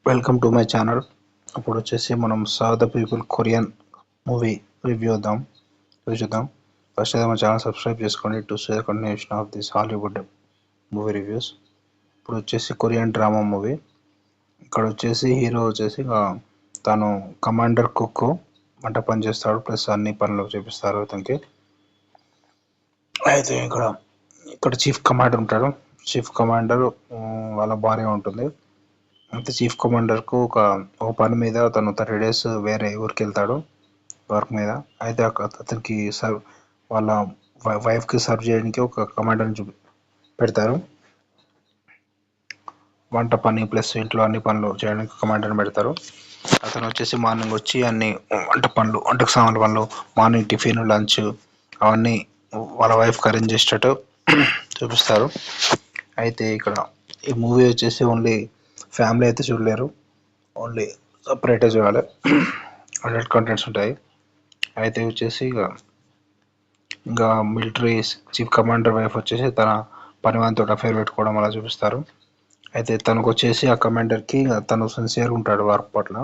Welcome to my channel. ఇప్పుడు వచ్చేసి మనం serve the people Korean movie review చూద్దాం. ఫస్ట్ అయితే మన ఛానల్ సబ్స్క్రైబ్ చేసుకోండి to say continuation of this Hollywood movie reviews. ఇప్పుడు వచ్చేసి కొరియన్ డ్రామా మూవీ. ఇక్కడ వచ్చేసి హీరో వచ్చేసి తను కమాండర్ కుక్ వంట పని చేస్తాడు, ప్లస్ అన్ని పనులు చేపిస్తారు అతనికి. అయితే ఇక్కడ చీఫ్ కమాండర్ ఉంటాడు. చీఫ్ కమాండర్ వాళ్ళ భార్య ఉంటుంది. అయితే చీఫ్ కమాండర్కు ఒక పని మీద తను 30 days వేరే ఊరికి వెళ్తాడు వర్క్ మీద. అయితే అతనికి వాళ్ళ వైఫ్కి సర్వ్ చేయడానికి ఒక కమాండర్ని పెడతారు. వంట పని ప్లస్ ఇంట్లో అన్ని పనులు చేయడానికి కమాండర్ని పెడతారు. అతను వచ్చేసి మార్నింగ్ వచ్చి అన్ని వంటకు సామాన్ల పనులు, మార్నింగ్ టిఫిన్, లంచ్ అవన్నీ వాళ్ళ వైఫ్కి అరేంజ్ చేసేటట్టు చూపిస్తారు. అయితే ఇక్కడ ఈ మూవీ వచ్చేసి ఓన్లీ ఫ్యామిలీ అయితే చూడలేరు, ఓన్లీ సపరేటే చూడాలి. అడల్ట్ కంటెంట్స్ ఉంటాయి. అయితే వచ్చేసి ఇంకా మిలిటరీ చీఫ్ కమాండర్ వైఫ్ వచ్చేసి తన పనివానితో అఫైర్ పెట్టుకోవడం అలా చూపిస్తారు. అయితే తనకు వచ్చేసి ఆ కమాండర్కి తను సిన్సియర్గా ఉంటాడు వర్క్ పట్ల.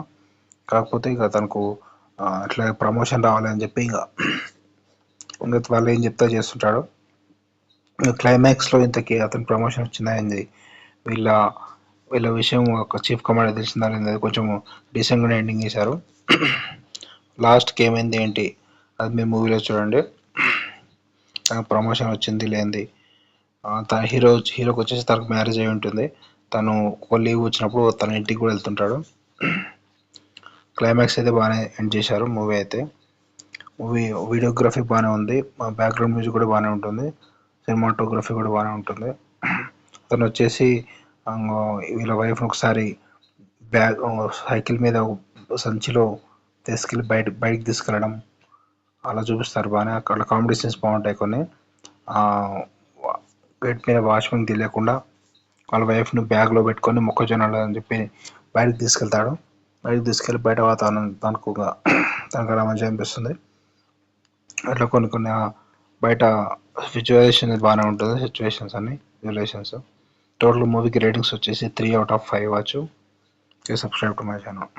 కాకపోతే తనకు అట్లా ప్రమోషన్ రావాలని చెప్పి వాళ్ళు ఏం చెప్తా చేస్తుంటాడు. క్లైమాక్స్లో ఇంతకీ అతని ప్రమోషన్ వచ్చిందా అయింది, వీళ్ళ విషయం ఒక చీఫ్ కమాండర్ తెలిసిందా లేదు, కొంచెం డీసెంట్గానే ఎండింగ్ చేశారు. లాస్ట్కి ఏమైంది ఏంటి అది మీరు మూవీలో చూడండి. తనకు ప్రమోషన్ వచ్చింది లేనిది. తన హీరోకి వచ్చేసి తనకు మ్యారేజ్ అయి ఉంటుంది. తను ఒక లీవ్ వచ్చినప్పుడు తన ఇంటికి కూడా వెళ్తుంటాడు. క్లైమాక్స్ అయితే బాగానే ఎండ్ చేశారు మూవీ అయితే. వీడియోగ్రఫీ బాగానే ఉంది, బ్యాక్గ్రౌండ్ మ్యూజిక్ కూడా బాగానే ఉంటుంది, సినిమాటోగ్రఫీ కూడా బాగానే ఉంటుంది. తను వచ్చేసి వీళ్ళ వైఫ్ని ఒకసారి సైకిల్ మీద సంచిలో తీసుకెళ్ళి బయటికి తీసుకెళ్ళడం అలా చూపిస్తారు బాగానే. అక్కడ కామెడీ సీన్స్ బాగుంటాయి కొన్ని. గేట్ మీద వాచ్మెన్ తెలియకుండా వాళ్ళ వైఫ్ని బ్యాగ్లో పెట్టుకొని మొక్కజొన్నలు అని చెప్పి బయటకు తీసుకెళ్తాడు. బయటకు తీసుకెళ్ళి బయట వాతావరణం తనకు అలా మంచిగా అనిపిస్తుంది. అట్లా కొన్ని బయట విజువలైజేషన్ బాగానే ఉంటుంది, సిచ్యువేషన్స్ అన్ని విజువలైజేషన్స్. టోటల్ మూవీకి రేటింగ్స్ వచ్చేసి 3 out of 5 ఇవ్వచ్చు. Subscribe to my channel.